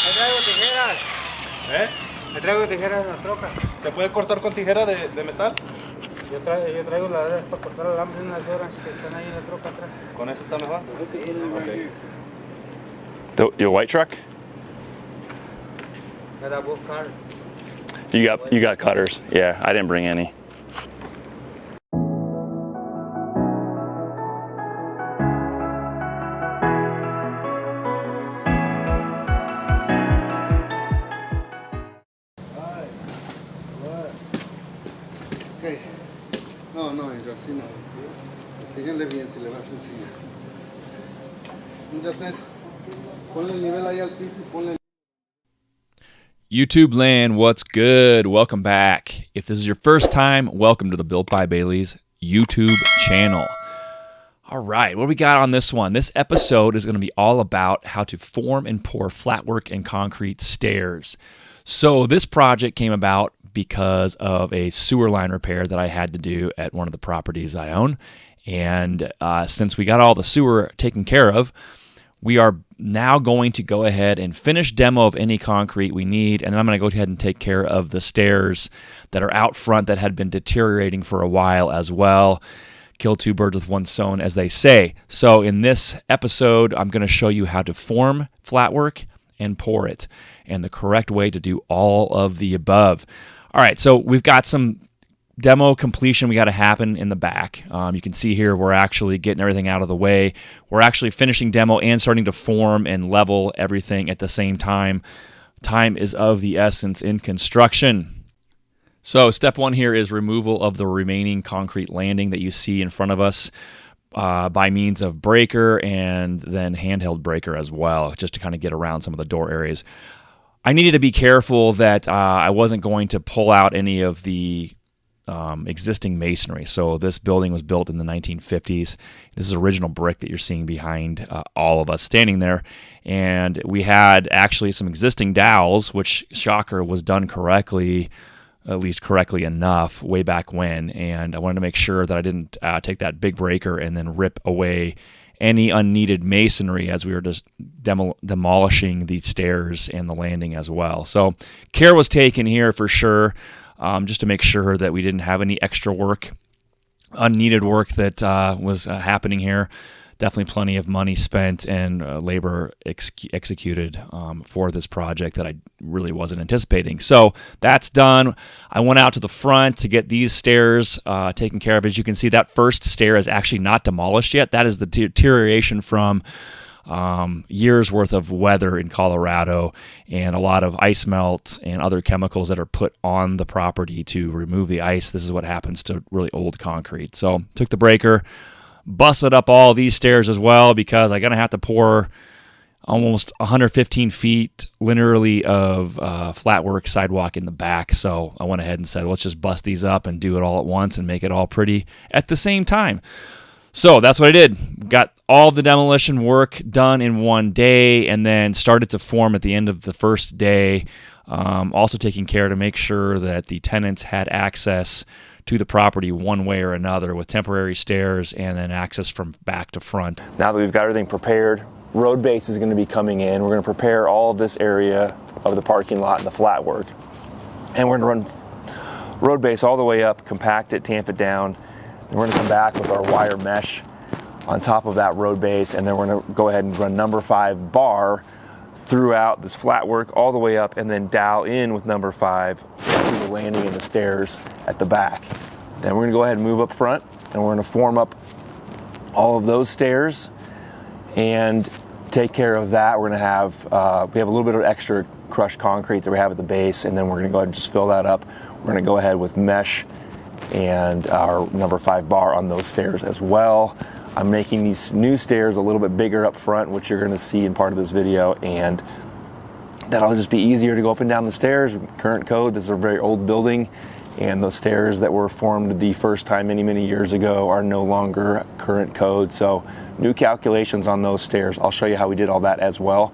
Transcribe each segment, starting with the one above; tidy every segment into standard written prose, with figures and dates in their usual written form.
Me traigo tijeras. Me traigo tijeras en la troca. ¿Se puede cortar con tijera de metal? Yo traigo las para cortar el alambre, unas horas que están ahí en la troca atrás. ¿Con eso está mejor? Okay. Your white truck? Got a both car. You got cutters. Yeah, I didn't bring any. Okay. No, así no. Enséñale bien si le vas a enseñar. Fíjate, ponle el nivel ahí al piso y ponle. YouTube land, what's good? Welcome back. If this is your first time, welcome to the Built by Bailey's YouTube channel. All right, what do we got on this one? This episode is going to be all about how to form and pour flatwork and concrete stairs. So this project came about because of a sewer line repair that I had to do at one of the properties I own. And since we got all the sewer taken care of, we are now going to go ahead and finish demo of any concrete we need, and then I'm going to go ahead and take care of the stairs that are out front that had been deteriorating for a while as well. Kill two birds with one stone, as they say. So in this episode, I'm going to show you how to form flatwork and pour it, and the correct way to do all of the above. All right, so we've got some demo completion we got to happen in the back. You can see here we're actually getting everything out of the way. We're actually finishing demo and starting to form and level everything at the same time. Time is of the essence in construction. So step one here is removal of the remaining concrete landing that you see in front of us by means of breaker and then handheld breaker as well, just to kind of get around some of the door areas. I needed to be careful that I wasn't going to pull out any of the existing masonry. So this building was built in the 1950s. This is original brick that you're seeing behind all of us standing there. And we had actually some existing dowels, which, shocker, was done correctly, at least correctly enough, way back when. And I wanted to make sure that I didn't take that big breaker and then rip away any unneeded masonry as we were just demolishing the stairs and the landing as well. So care was taken here for sure. Just to make sure that we didn't have any extra work, unneeded work that was happening here. Definitely plenty of money spent and labor executed for this project that I really wasn't anticipating. So that's done. I went out to the front to get these stairs taken care of. As you can see, that first stair is actually not demolished yet. That is the deterioration from years worth of weather in Colorado and a lot of ice melt and other chemicals that are put on the property to remove the ice. This is what happens to really old concrete. So took the breaker, busted up all these stairs as well because I'm going to have to pour almost 115 feet linearly of flatwork sidewalk in the back. So I went ahead and said, let's just bust these up and do it all at once and make it all pretty at the same time. So that's what I did. Got all the demolition work done in one day and then started to form at the end of the first day. Also taking care to make sure that the tenants had access to the property one way or another with temporary stairs and then access from back to front. Now that we've got everything prepared, road base is going to be coming in. We're going to prepare all of this area of the parking lot and the flatwork. And we're going to run road base all the way up, compact it, tamp it down. Then we're going to come back with our wire mesh on top of that road base, and then we're going to go ahead and run number 5 bar throughout this flatwork all the way up and then dowel in with number 5 to the landing and the stairs at the back. Then we're going to go ahead and move up front, and we're going to form up all of those stairs and take care of that. We're going to have, we have a little bit of extra crushed concrete that we have at the base, and then we're going to go ahead and just fill that up. We're going to go ahead with mesh and our number 5 bar on those stairs as well. I'm making these new stairs a little bit bigger up front, which you're going to see in part of this video, and that'll just be easier to go up and down the stairs. Current code, this is a very old building, and those stairs that were formed the first time many years ago are no longer current code, so new calculations on those stairs. I'll show you how we did all that as well.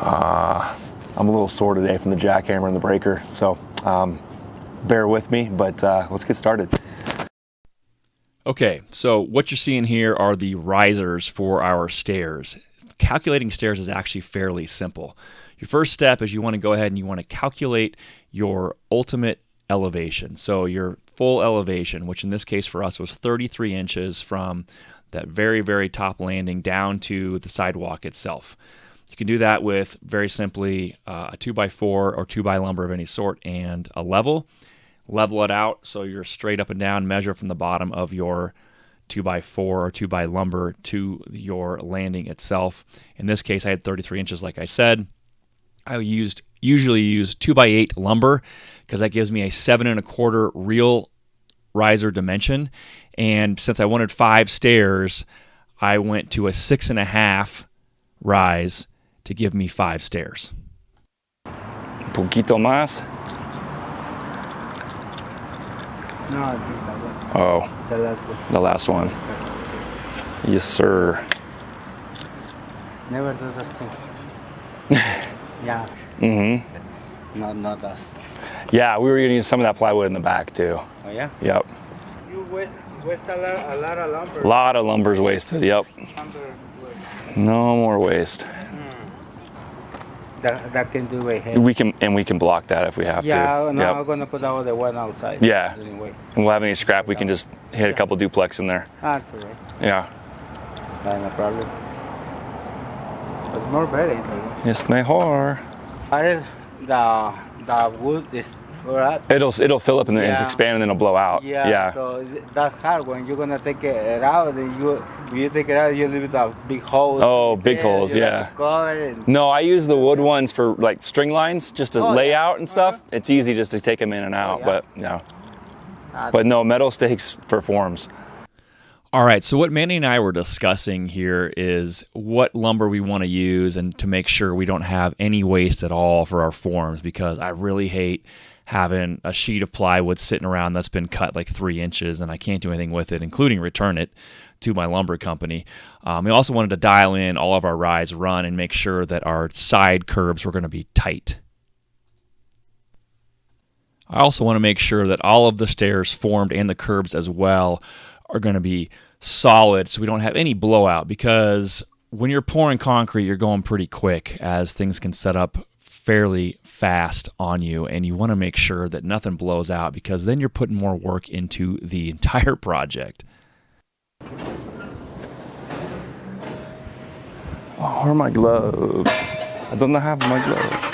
I'm a little sore today from the jackhammer and the breaker, so bear with me, but let's get started. Okay, so what you're seeing here are the risers for our stairs. calculating stairs is actually fairly simple. Your first step is you want to go ahead and you want to calculate your ultimate elevation. So your full elevation, which in this case for us was 33 inches from that very, very top landing down to the sidewalk itself. You can do that with very simply a 2x4 or 2x lumber of any sort and a level. Level it out so you're straight up and down, measure from the bottom of your 2x4 or 2x lumber to your landing itself. In this case, I had 33 inches, like I said. I usually use 2x8 lumber because that gives me a 7 1/4 real riser dimension. And since I wanted 5 stairs, I went to a 6 1/2 rise to give me 5 stairs. Un poquito más. No, it's just that one. Oh, The last one. the last one. Yes, sir. Never do those things. Yeah. Mm-hmm. Not us. Yeah, we were going to use some of that plywood in the back too. Oh yeah. Yep. You waste a lot of lumber. A lot of lumber's wasted. Yep. Lumber waste. No more waste. That can do way heavy. We can block that if we have Yeah, to. no, Yep. I'm gonna put all the one outside. Yeah. Anyway. And we'll have any scrap, we can just hit a couple duplex in there. That's all right. Yeah. No problem. But more better. Yes, mejor. The wood is alright. It'll fill up and then it's Yeah. expand and then it'll blow out. Yeah. So that's hard when you're gonna take it out. And when you take it out, you leave the big holes. Oh, big holes, You have yeah. to cover it and No, I use the wood ones for like string lines, just to Oh, lay yeah. out and stuff. It's easy just to take them in and out, yeah. but yeah. Ah, But no, metal stakes for forms. All right, so what Manny and I were discussing here is what lumber we want to use and to make sure we don't have any waste at all for our forms, because I really hate having a sheet of plywood sitting around that's been cut like 3 inches and I can't do anything with it, including return it to my lumber company. We also wanted to dial in all of our rise run and make sure that our side curbs were going to be tight. I also want to make sure that all of the stairs formed and the curbs as well are going to be solid so we don't have any blowout, because when you're pouring concrete, you're going pretty quick as things can set up fairly fast on you, and you want to make sure that nothing blows out because then you're putting more work into the entire project. Oh, where are my gloves? I don't have my gloves.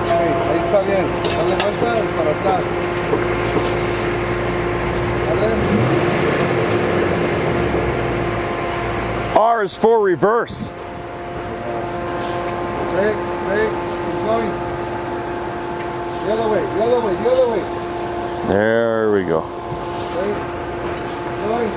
Ahí está bien. Dale vuelta para atrás. Dale. R is for reverse. Straight, keep going. The other way, the other way, the other way. There we go. Straight, keep going.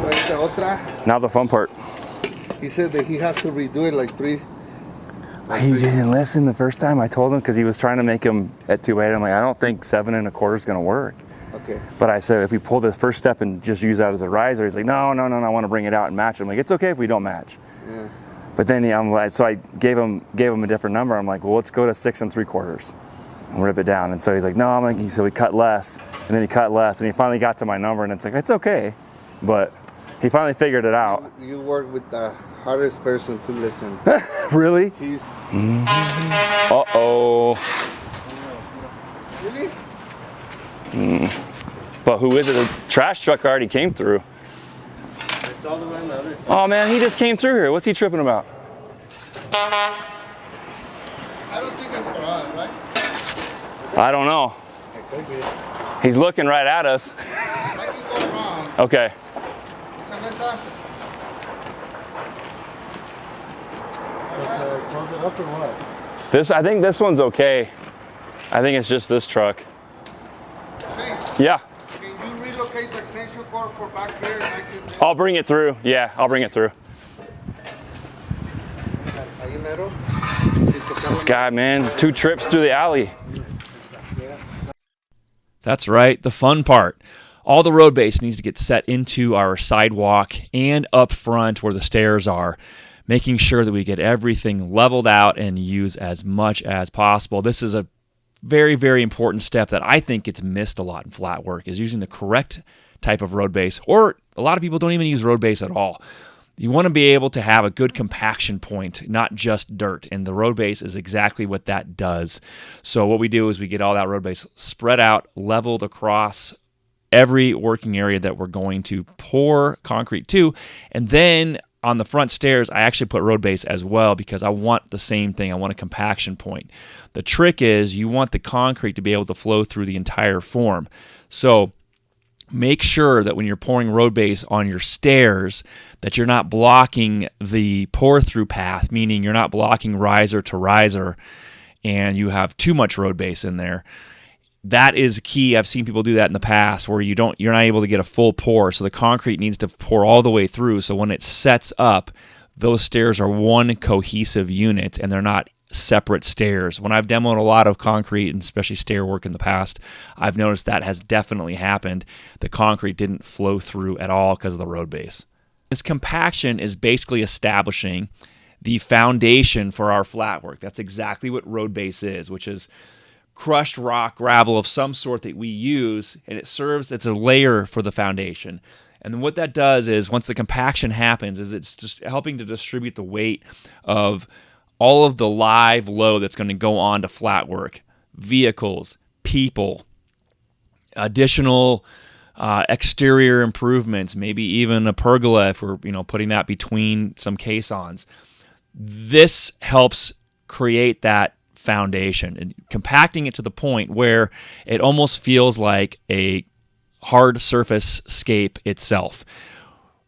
Ahorita otra. Now the fun part. He said that he has to redo it like three. He didn't listen the first time. I told him because he was trying to make him at 2.8. I'm like, I don't think 7 1/4 is going to work. Okay. But I said, if we pull the first step and just use that as a riser, he's like, no, I want to bring it out and match it. I'm like, it's okay if we don't match. Yeah. But then I'm like, so I gave him a different number. I'm like, well, let's go to 6 3/4 and rip it down. And so he's like, no, I'm like, he said we cut less, and then he cut less, and he finally got to my number, and it's like, it's okay, but he finally figured it out. You work with the hardest person to listen. Really? He's Uh-oh. really? But who is it? The trash truck already came through. It's all the way on the other side. Oh man, he just came through here. What's he tripping about? I don't think that's for us, right? I don't know. It could be. He's looking right at us. I can go wrong. Okay. Cabeza. Close it up or what? I think this one's okay. I think it's just this truck. Hey, Yeah. can you relocate the extension cord for back here and I can... I'll bring it through. Yeah, I'll bring it through. Ahí mero. This guy, man, 2 trips through the alley. That's right, the fun part. All the road base needs to get set into our sidewalk and up front where the stairs are, making sure that we get everything leveled out and use as much as possible. This is a very, very important step that I think gets missed a lot in flat work, is using the correct type of road base, or a lot of people don't even use road base at all. You want to be able to have a good compaction point, not just dirt, and the road base is exactly what that does. So what we do is we get all that road base spread out, leveled across every working area that we're going to pour concrete to, and then on the front stairs, I actually put road base as well because I want the same thing. I want a compaction point. The trick is you want the concrete to be able to flow through the entire form. So make sure that when you're pouring road base on your stairs that you're not blocking the pour-through path, meaning you're not blocking riser to riser and you have too much road base in there. That is key. I've seen people do that in the past where you're not able to get a full pour, so the concrete needs to pour all the way through. So when it sets up, those stairs are one cohesive unit and they're not separate stairs. When I've demoed a lot of concrete and especially stair work in the past, I've noticed that has definitely happened. The concrete didn't flow through at all because of the road base. This compaction is basically establishing the foundation for our flat work. That's exactly what road base is, which is crushed rock, gravel of some sort that we use, and it serves as a layer for the foundation. And then what that does is once the compaction happens is it's just helping to distribute the weight of all of the live load that's going to go on to flat work, vehicles, people, additional exterior improvements, maybe even a pergola if we're putting that between some caissons. This helps create that foundation and compacting it to the point where it almost feels like a hard surface scape itself.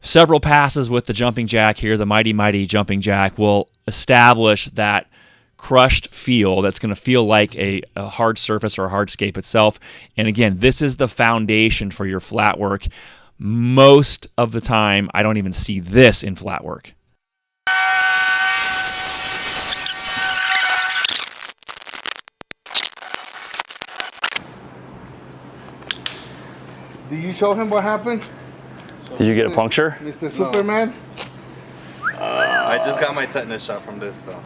Several passes with the jumping jack here, the mighty jumping jack, will establish that crushed feel that's going to feel like a hard surface or a hardscape itself. And again, this is the foundation for your flat work. Most of the time, I don't even see this in flat work. Did you show him what happened? Did you get a puncture? Mr. Superman? I just got my tetanus shot from this though.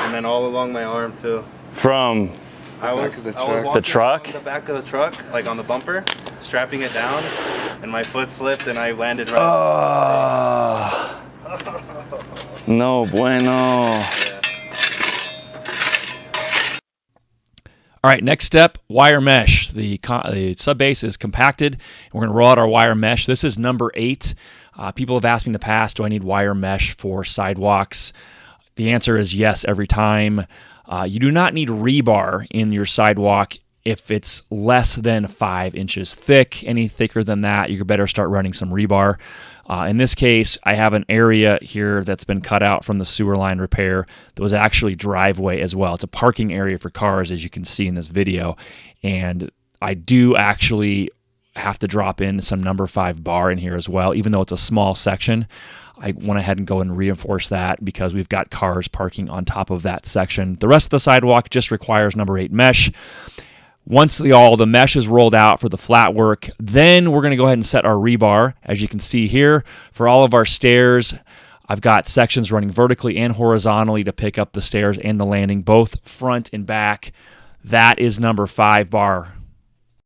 And then all along my arm too. From I was walking the truck? on the back of the truck, like on the bumper, strapping it down, and my foot slipped and I landed right on the stage. No bueno. Yeah. All right, next step, wire mesh. The Subbase is compacted, and we're going to roll out our wire mesh. This is number 8. People have asked me in the past, do I need wire mesh for sidewalks? The answer is yes every time. You do not need rebar in your sidewalk if it's less than 5 inches thick. Any thicker than that, you better start running some rebar. In this case, I have an area here that's been cut out from the sewer line repair that was actually driveway as well. It's a parking area for cars, as you can see in this video. And I do actually have to drop in some number 5 bar in here as well, even though it's a small section. I went ahead and go and reinforce that because we've got cars parking on top of that section. The rest of the sidewalk just requires number 8 mesh. Once the mesh is rolled out for the flat work, then we're going to go ahead and set our rebar. As you can see here, for all of our stairs, I've got sections running vertically and horizontally to pick up the stairs and the landing, both front and back. That is number 5 bar.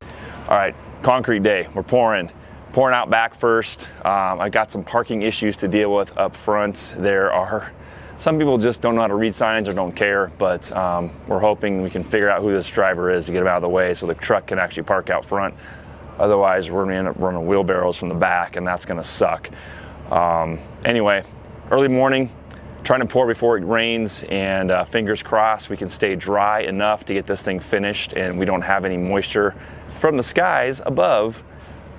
All right, concrete day. We're pouring out back first. I got some parking issues to deal with up front. Some people just don't know how to read signs or don't care, but we're hoping we can figure out who this driver is to get him out of the way so the truck can actually park out front. Otherwise, we're going to end up running wheelbarrows from the back, and that's going to suck. Anyway, early morning, trying to pour before it rains, and fingers crossed we can stay dry enough to get this thing finished and we don't have any moisture from the skies above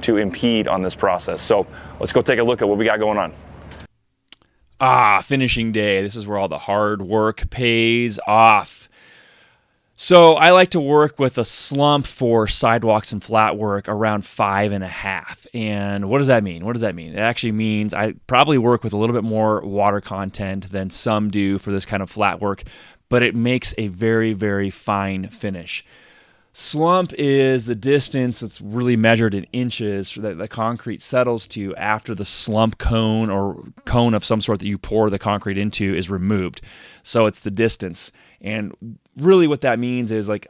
to impede on this process. So let's go take a look at what we got going on. Finishing day. This is where all the hard work pays off. So I like to work with a slump for sidewalks and flat work around 5.5. And what does that mean? It actually means I probably work with a little bit more water content than some do for this kind of flat work, but it makes a very, very fine finish. Slump is the distance that's really measured in inches that the concrete settles to after the slump cone or cone of some sort that you pour the concrete into is removed. So it's the distance. And really what that means is like,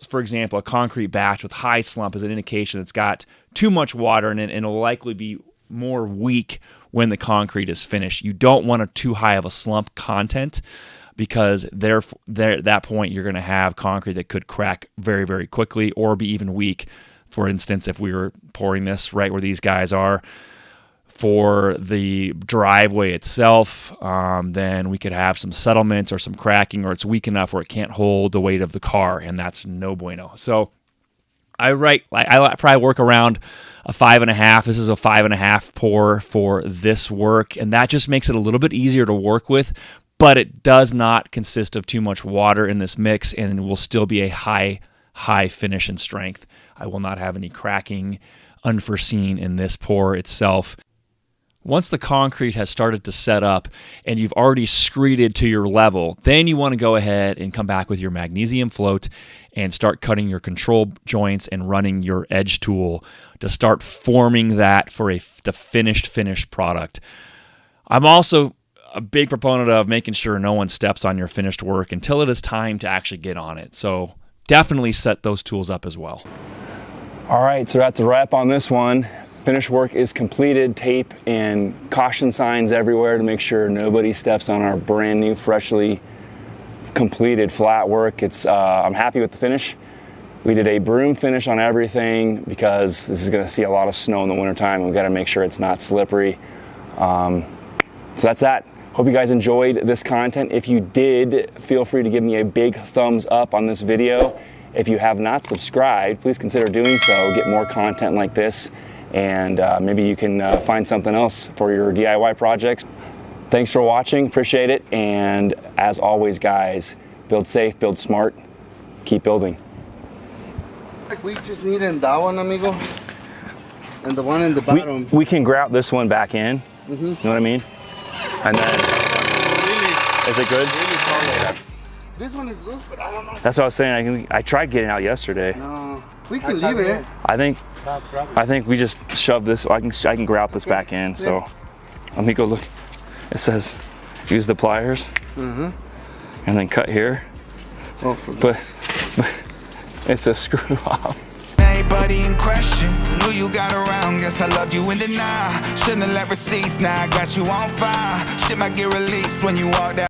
for example, a concrete batch with high slump is an indication it's got too much water in it and it'll likely be more weak when the concrete is finished. You don't want a too high of a slump content, because there at that point you're going to have concrete that could crack very, very quickly or be even weak. For instance, if we were pouring this right where these guys are for the driveway itself, then we could have some settlement or some cracking, or it's weak enough where it can't hold the weight of the car, and that's no bueno. So I probably work around a 5.5. This is a 5.5 pour for this work, and that just makes it a little bit easier to work with. But it does not consist of too much water in this mix, and it will still be a high finish and strength. I will not have any cracking unforeseen in this pour itself. Once the concrete has started to set up and you've already screeded to your level, then you want to go ahead and come back with your magnesium float and start cutting your control joints and running your edge tool to start forming that for the finished product. I'm also a big proponent of making sure no one steps on your finished work until it is time to actually get on it. So definitely set those tools up as well. All right, so that's a wrap on this one. Finished work is completed. Tape and caution signs everywhere to make sure nobody steps on our brand new, freshly completed flat work. I'm happy with the finish. We did a broom finish on everything because this is going to see a lot of snow in the wintertime, and we've got to make sure it's not slippery. So that's that. Hope you guys enjoyed this content. If you did, feel free to give me a big thumbs up on this video. If you have not subscribed, please consider doing so. Get more content like this, and maybe you can find something else for your DIY projects. Thanks for watching, appreciate it, and as always guys, build safe, build smart, keep building. We just need that one, amigo, and the one in the bottom. We can grout this one back in, you know what I mean? And then, is it good? Really solid. This one is loose, but I don't know. That's what I was saying. I tried getting out yesterday. No, we can leave it. I think we just shove this. I can grout this back in. So let me go look. It says use the pliers and then cut here. Oh, but it's a screw off. Anybody in question, knew you got around, guess I loved you in denial. Shouldn't have let receipts, now I got you on fire. Shit might get released when you walk down.